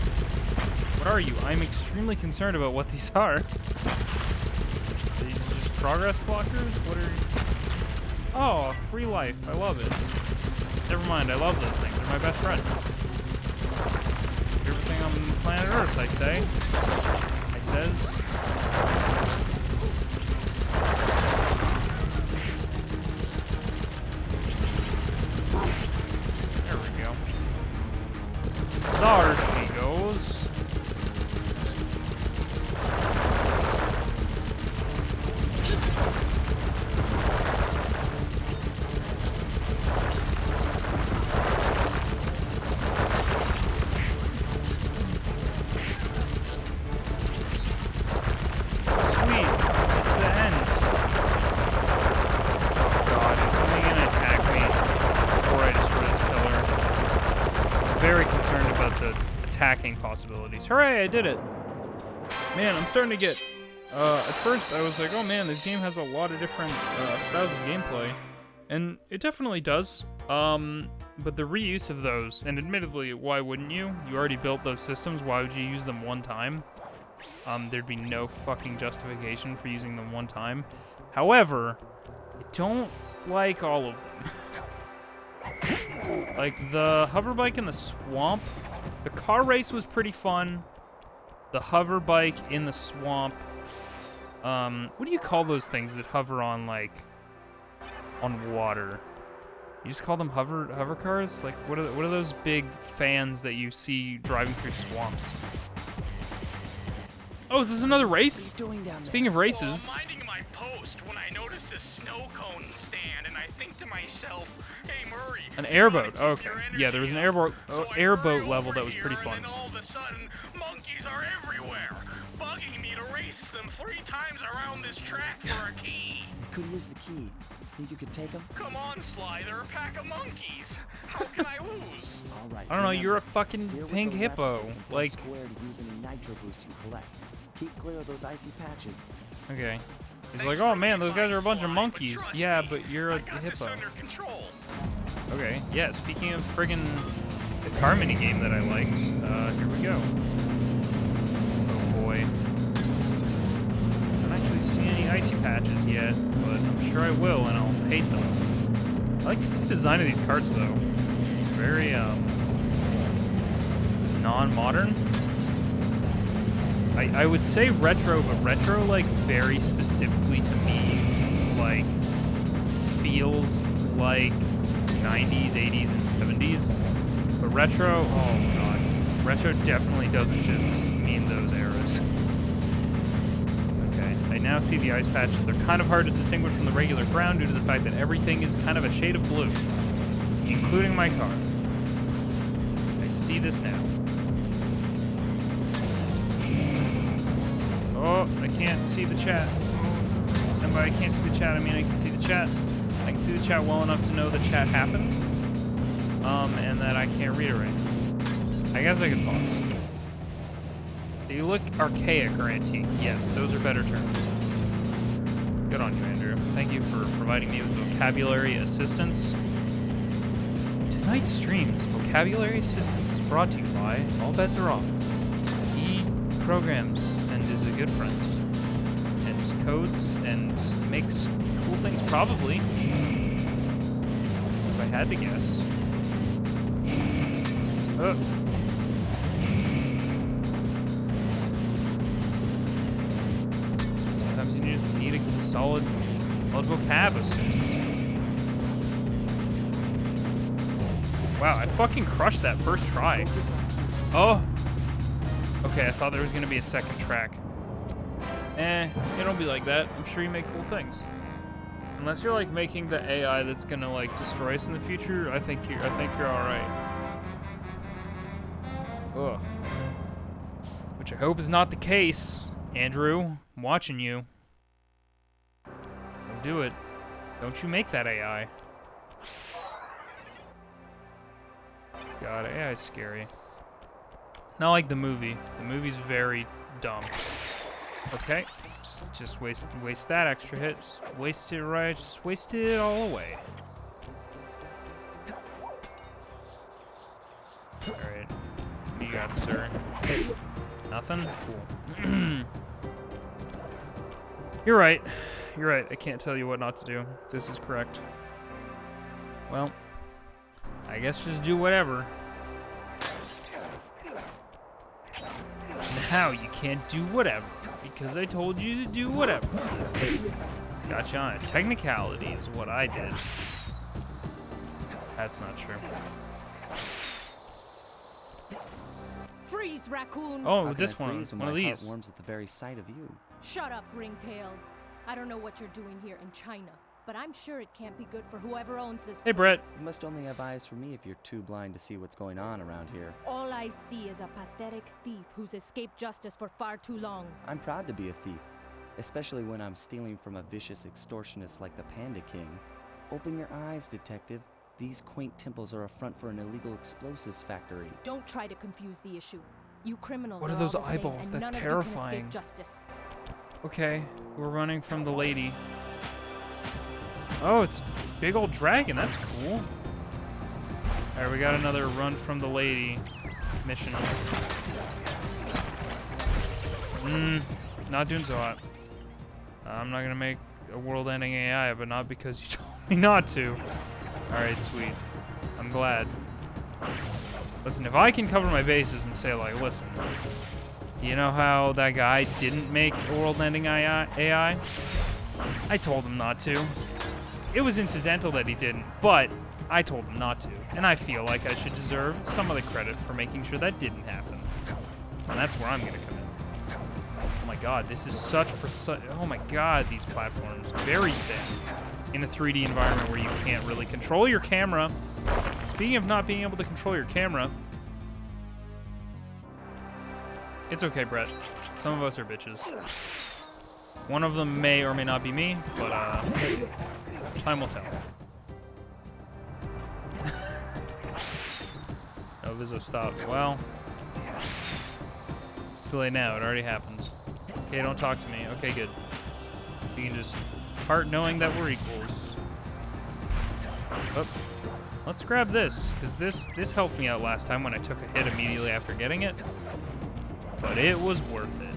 What are you? I'm extremely concerned about what these are. Are these just progress blockers? What are you? Oh, free life. I love it. Never mind, I love those things. They're my best friend. Everything on planet Earth, I say. I says. There we go. There she goes. possibilities. Hooray, I did it! Man, I'm starting to get... at first, I was like, oh man, this game has a lot of different styles of gameplay. And it definitely does. But the reuse of those, and admittedly, why wouldn't you? You already built those systems, why would you use them one time? There'd be no fucking justification for using them one time. However, I don't like all of them. Like, the hover bike in the swamp, the car race was pretty fun. The hover bike in the swamp, what do you call those things that hover on, like, on water? You just call them hover cars? Like, what are those big fans that you see driving through swamps? Oh, is this another race? Speaking of races. Well, I'm minding my post when I notice this snow cone stand, and I think to myself, hey Murray, An airboat. you wanna Oh, keep okay. your Yeah, energy there was an up. So I airboat hurry level over that was pretty here, fun. And then all of a sudden, monkeys are everywhere, bugging me to race them 3 times around this track for a key. You could use the key. Think you could take them? Come on, Sly, they're a pack of monkeys. How can I lose? All right. I don't know, you're a remember, fucking steer with pink the left hippo. stick and press Like, square to use any nitro boosts you collect. Keep clear of those icy patches. okay. He's Thanks like, for oh the man, those guys are a bunch of advice, Sly, monkeys. trust Yeah, me, but you're I a got this hippo. under control. Okay, yeah, speaking of friggin' the car mini game that I liked, here we go. Oh boy. I don't actually see any icy patches yet, but I'm sure I will, and I'll hate them. I like the design of these carts, though. Very, non-modern. I would say retro, but retro, like, very specifically to me, like, feels like 90s, 80s, and 70s. But retro, oh god. Retro definitely doesn't just mean those eras. Okay, I now see the ice patches. They're kind of hard to distinguish from the regular ground due to the fact that everything is kind of a shade of blue, including my car. I see this now. Oh, I can't see the chat. And by I can't see the chat, I mean I can see the chat. I can see the chat well enough to know the chat happened. And that I can't read it right. I guess I could pause. They look archaic or antique. Yes, those are better terms. Good on you, Andrew. Thank you for providing me with vocabulary assistance. Tonight's stream's vocabulary assistance is brought to you by All Bets Are Off. He programs and is a good friend. And codes and makes cool things, probably. If I had to guess. Sometimes you just need a solid vocab assist. Wow, I fucking crushed that first try. Oh. Okay, I thought there was gonna be a second track. It'll be like that. I'm sure you make cool things. Unless you're like making the AI that's gonna like destroy us in the future, I think you're all right. Ugh. Which I hope is not the case, Andrew. I'm watching you. Don't do it. Don't you make that AI. God, AI is scary. Not like the movie. The movie's very dumb. Okay, just waste that extra hit. Just waste it right. Just waste it all away. All right, what you got, sir? Nothing. Cool. You're right. You're right. I can't tell you what not to do. This is correct. Well, I guess just do whatever. Now you can't do whatever, because I told you to do whatever. Gotcha on a technicality is what I did. That's not true. Freeze, raccoon! Oh, How this can I one. freeze when One of my heart these. warms at the very sight of you. Shut up, ringtail. I don't know what you're doing here in China, but I'm sure it can't be good for whoever owns this Hey, place. Brett. You must only have eyes for me if you're too blind to see what's going on around here. All I see is a pathetic thief who's escaped justice for far too long. I'm proud to be a thief, especially when I'm stealing from a vicious extortionist like the Panda King. Open your eyes, detective. These quaint temples are a front for an illegal explosives factory. Don't try to confuse the issue. You criminals What are all those the same, eyeballs? and That's none of you can terrifying. escape justice. Okay, we're running from the lady. Oh, it's a big old dragon. That's cool. All right, we got another run from the lady mission. Not doing so hot. I'm not gonna make a world-ending AI, but not because you told me not to. All right, sweet. I'm glad. Listen, if I can cover my bases and say, like, listen, you know how that guy didn't make a world-ending AI? I told him not to. It was incidental that he didn't, but I told him not to. And I feel like I should deserve some of the credit for making sure that didn't happen. And that's where I'm gonna come in. Oh my god, this is such precise. Oh my god, these platforms. Very thin. In a 3D environment where you can't really control your camera. Speaking of not being able to control your camera, it's okay, Brett. Some of us are bitches. One of them may or may not be me, but time will tell. No, Viso stopped. Well, it's too late now. It already happens. Okay, don't talk to me. Okay, good. You can just part knowing that we're equals. Oh. Let's grab this, because this helped me out last time when I took a hit immediately after getting it. But it was worth it.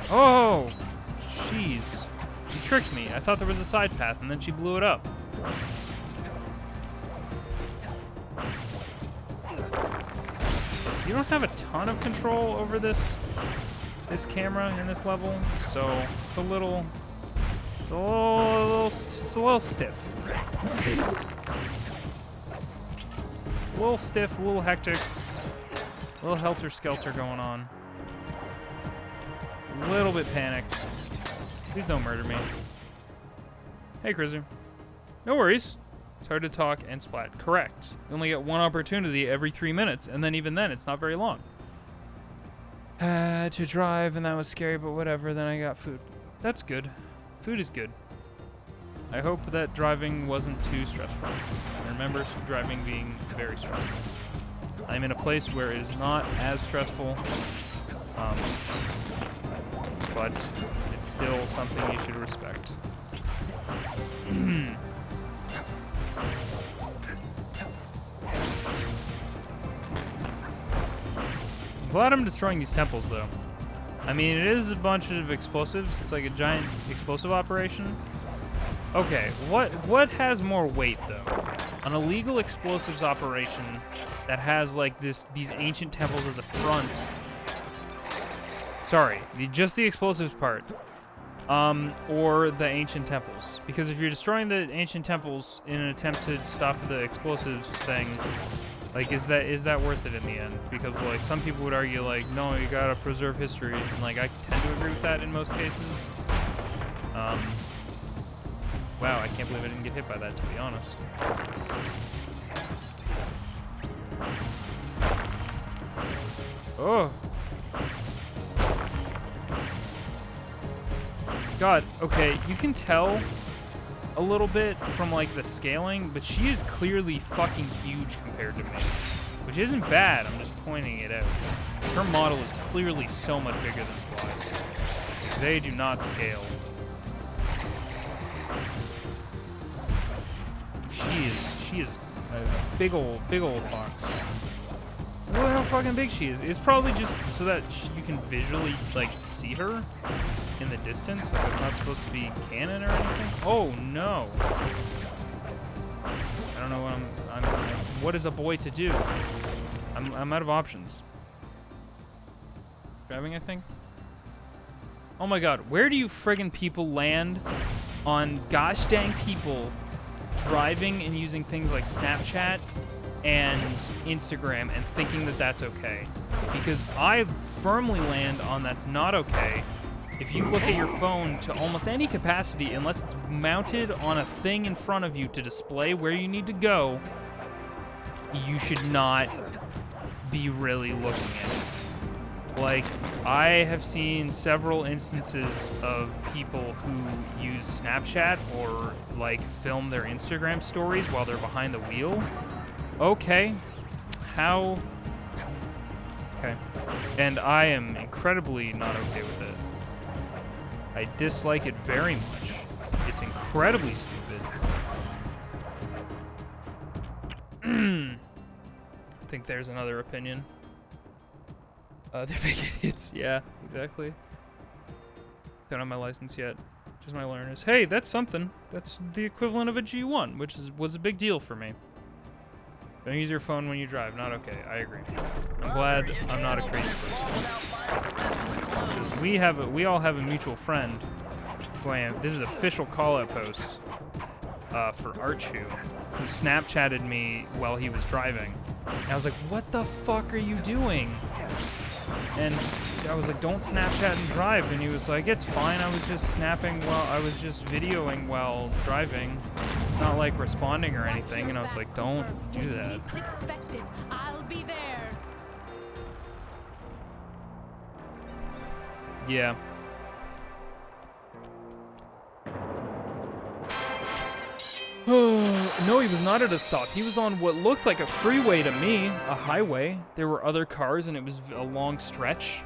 Oh! Jeez. You tricked me. I thought there was a side path, and then she blew it up. So you don't have a ton of control over this camera in this level, so it's a little stiff. It's a little stiff, a little hectic, a little helter-skelter going on. A little bit panicked. Please don't murder me. Hey, Cruiser. No worries. It's hard to talk and splat. Correct. You only get one opportunity every 3 minutes, and then even then, it's not very long. To drive, and that was scary, but whatever. Then I got food. That's good. Food is good. I hope that driving wasn't too stressful. I remember driving being very stressful. I'm in a place where it is not as stressful, but it's still something you should respect. I'm glad I'm destroying these temples, though. I mean, it is a bunch of explosives. It's like a giant explosive operation. Okay, what has more weight, though? An illegal explosives operation that has, like, these ancient temples as a front. Sorry, just the explosives part. Or the ancient temples. Because if you're destroying the ancient temples in an attempt to stop the explosives thing, like, is that worth it in the end? Because, like, some people would argue, like, no, you gotta preserve history. And, like, I tend to agree with that in most cases. Wow, I can't believe I didn't get hit by that, to be honest. Oh. God, okay, you can tell a little bit from, like, the scaling, but she is clearly fucking huge compared to me. Which isn't bad, I'm just pointing it out. Her model is clearly so much bigger than Sly's. They do not scale. She is a big old fox. Look at how fucking big she is. It's probably just so that you can visually, like, see her in the distance. Like, it's not supposed to be canon or anything. Oh, no. I don't know what what is a boy to do? I'm out of options. Driving, I think? Oh my god, where do you friggin' people land on gosh dang people driving and using things like Snapchat and Instagram and thinking that that's okay? Because I firmly land on that's not okay. If you look at your phone to almost any capacity, unless it's mounted on a thing in front of you to display where you need to go, you should not be really looking at it. Like, I have seen several instances of people who use Snapchat or, like, film their Instagram stories while they're behind the wheel. Okay, How? Okay. And I am incredibly not okay with it. I dislike it very much. It's incredibly stupid. I think there's another opinion. They're big idiots. Yeah, exactly. Don't have my license yet. Just my learners. Hey, that's something. That's the equivalent of a G1, which was a big deal for me. Don't use your phone when you drive. Not okay. I agree. I'm glad I'm not a crazy person. Because we all have a mutual friend who I am. This is an official call-out post for Archu, who Snapchatted me while he was driving. And I was like, what the fuck are you doing? And I was like, don't Snapchat and drive. And he was like, it's fine. I was just videoing while driving, not like responding or anything. And I was like, don't do that. Expected. I'll be there. Yeah. No, he was not at a stop. He was on what looked like a freeway to me, a highway. There were other cars, and it was a long stretch,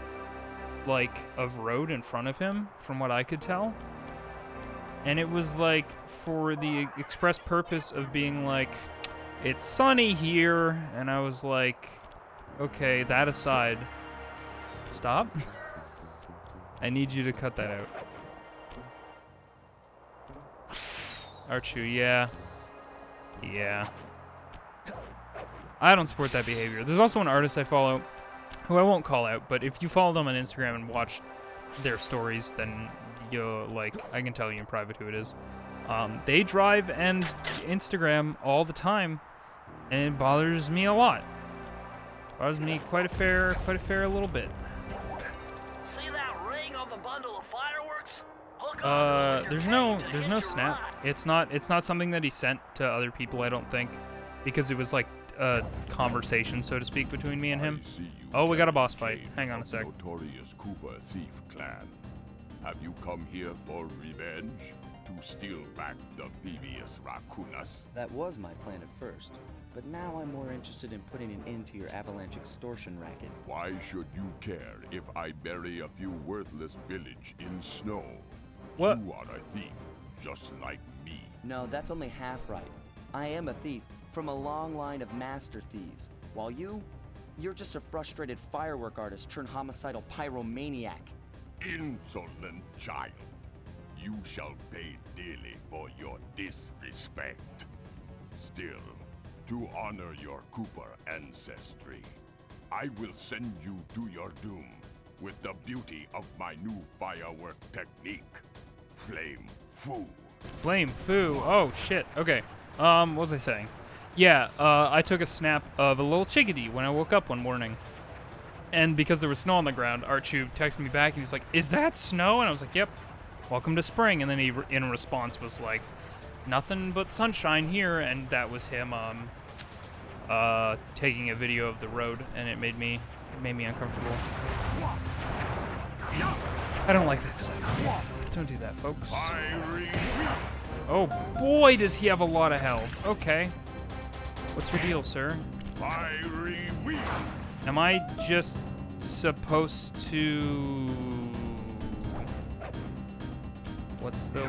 like, of road in front of him, from what I could tell. And it was, like, for the express purpose of being like, it's sunny here, and I was like, okay, that aside, stop. I need you to cut that out. Archu, yeah. Yeah. I don't support that behavior. There's also an artist I follow who I won't call out, but if you follow them on Instagram and watch their stories, then you'll, like, I can tell you in private who it is. They drive and Instagram all the time, and it bothers me a lot. Bothers me quite a fair little bit. See that ring on the bundle of fireworks? Hook on to it There's when no you're ready to hit snap. your ride. It's not something that he sent to other people, I don't think, because it was like a conversation, so to speak, between me and him. Oh, we got a boss fight. Hang on a sec. Notorious Cooper thief clan. Have you come here for revenge? To steal back the Thievius Raccoonus? That was my plan at first, but now I'm more interested in putting an end to your avalanche extortion racket. Why should you care if I bury a few worthless village in snow? What? You are a thief, just like me. No, that's only half right. I am a thief from a long line of master thieves, while you're just a frustrated firework artist turned homicidal pyromaniac. Insolent child. You shall pay dearly for your disrespect. Still, to honor your Cooper ancestry, I will send you to your doom with the beauty of my new firework technique, Flame Foo. Flame Foo. Oh, shit. Okay. What was I saying? Yeah, I took a snap of a little chickadee when I woke up one morning. And because there was snow on the ground, Archu texted me back and he's like, is that snow? And I was like, yep. Welcome to spring. And then he, in response, was like, nothing but sunshine here. And that was him, taking a video of the road, and it made me uncomfortable. I don't like that stuff. Don't do that, folks. Oh boy, does he have a lot of health. Okay. What's your deal, sir? Am I just supposed to... What's the...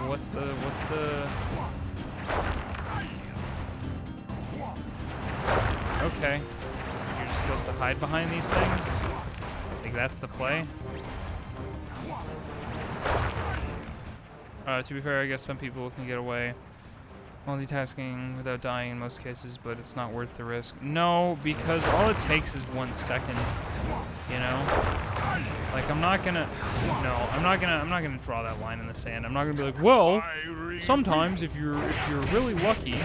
Okay. You're just supposed to hide behind these things? I think that's the play. To be fair, I guess some people can get away multitasking without dying in most cases, but it's not worth the risk. No, because all it takes is 1 second, you know? Like, I'm not gonna draw that line in the sand. I'm not gonna be like, well, sometimes if you're really lucky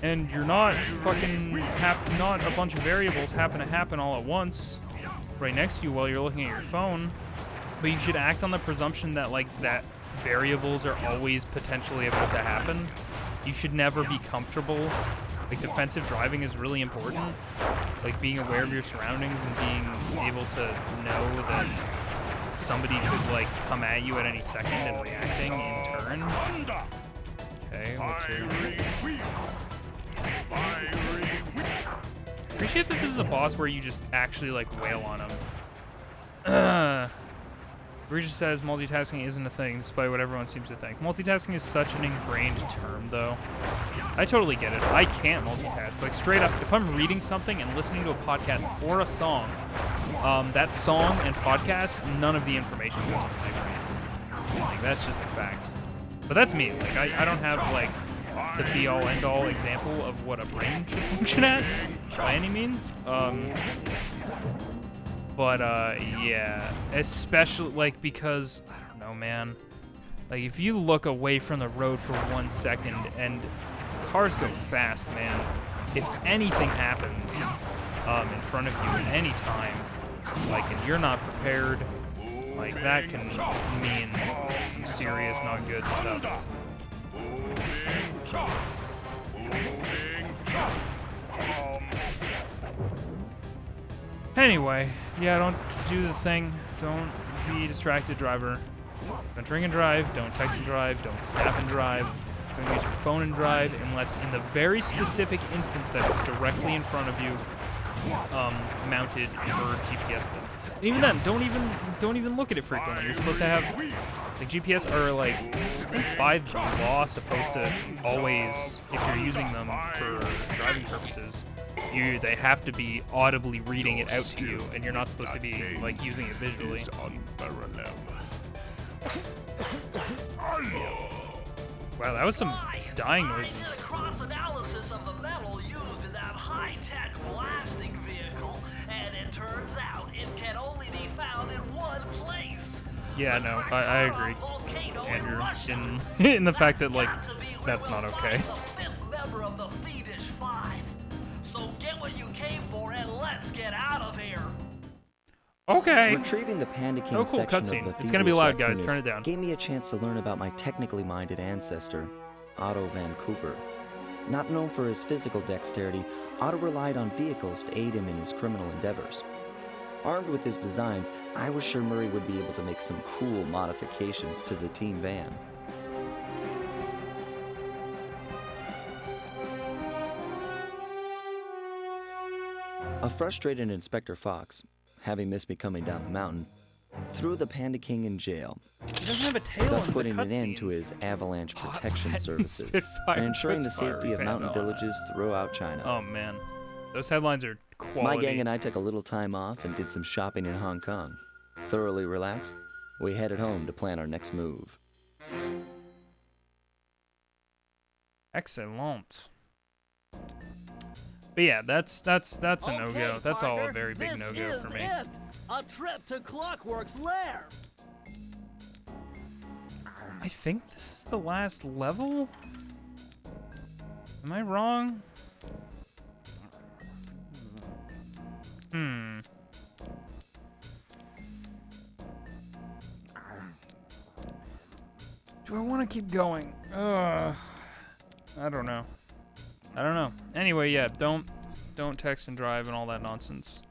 and you're not fucking not a bunch of variables happen to happen all at once right next to you while you're looking at your phone, but you should act on the presumption that, like, that variables are always potentially about to happen. You should never be comfortable. Like, defensive driving is really important. Like, being aware of your surroundings and being able to know that somebody could, like, come at you at any second and reacting in turn. Okay, what's your... appreciate that this is a boss where you just actually, like, wail on him. Regis says multitasking isn't a thing, despite what everyone seems to think. Multitasking is such an ingrained term, though. I totally get it. I can't multitask. Like, straight up, if I'm reading something and listening to a podcast or a song, that song and podcast, none of the information goes into my brain. Like, that's just a fact. But that's me. Like, I don't have, like, the be-all, end-all example of what a brain should function at, by any means. But, yeah. Especially, like, because, I don't know, man. Like, if you look away from the road for 1 second, and cars go fast, man. If anything happens in front of you at any time, like, and you're not prepared, like, that can mean some serious, not good stuff. Anyway, yeah, don't do the thing. Don't be a distracted driver. Don't drink and drive. Don't text and drive. Don't snap and drive. Don't use your phone and drive unless in the very specific instance that it's directly in front of you, mounted for GPS things. And even then, don't even look at it frequently. You're supposed to have, like, GPS are, like, I think by law supposed to always, if you're using them for driving purposes, they have to be audibly reading it out to you, and you're not supposed to be, like, using it visually. Wow, that was some dying noises. I did a cross-analysis of the metal used in that high-tech blasting vehicle, and it turns out it can only be found in one place. Yeah, no, I agree, Andrew, in the fact that, like, that's not okay. The fifth member of the Thievius Five. So get what you came for and let's get out of here. Okay. Retrieving the Panda King cool section cutscene. of the It's gonna be Thievius loud, guys. Raccoonus Turn it down. gave me a chance to learn about my technically minded ancestor, Otto van Cooper. Not known for his physical dexterity, Otto relied on vehicles to aid him in his criminal endeavors. Armed with his designs, I was sure Murray would be able to make some cool modifications to the team van. A frustrated Inspector Fox, having missed me coming down the mountain, threw the Panda King in jail, He doesn't have a tail thus in putting the an end to cutscenes. his avalanche protection that services Spitfire and ensuring the Spitfire safety of Panda. mountain villages throughout China. Oh man, those headlines are quality. My gang and I took a little time off and did some shopping in Hong Kong. Thoroughly relaxed, we headed home to plan our next move. Excellent. But yeah, that's a no-go. That's all a very big no-go for me. It. A trip to Clockwork's lair. I think this is the last level? Am I wrong? Do I want to keep going? I don't know. Anyway, yeah, don't text and drive and all that nonsense.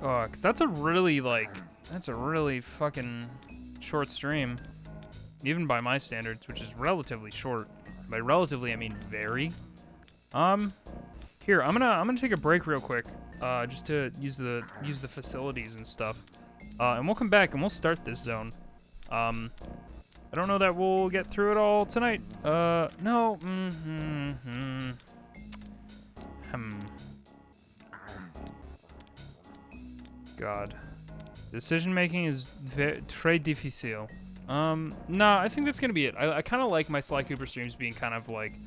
Oh, 'cause that's a really fucking short stream. Even by my standards, which is relatively short. By relatively, I mean very. Here, I'm gonna take a break real quick, just to use the facilities and stuff. And we'll come back and we'll start this zone. I don't know that we'll get through it all tonight. No. God. Decision making is très difficile. No, I think that's gonna be it. I kind of like my Sly Cooper streams being kind of like,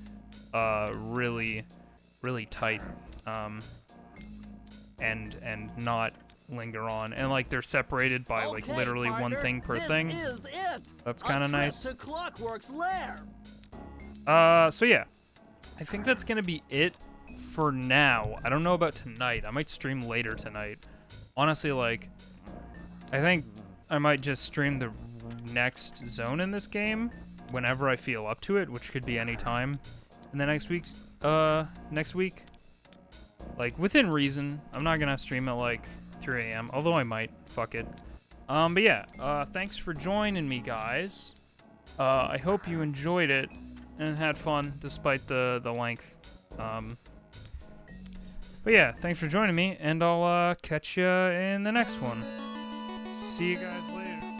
really, really tight, and not linger on, and like they're separated by like literally one thing per thing. That's kind of nice. To Clockwork's lair. So yeah, I think that's gonna be it for now. I don't know about tonight. I might stream later tonight. Honestly, like, I think I might just stream the next zone in this game whenever I feel up to it, which could be any time in the next week, like within reason. I'm not gonna stream at like 3 a.m. although I might. Fuck it. But yeah, thanks for joining me, guys. I hope you enjoyed it and had fun despite the length. But yeah, thanks for joining me, and I'll catch you in the next one. See you guys later.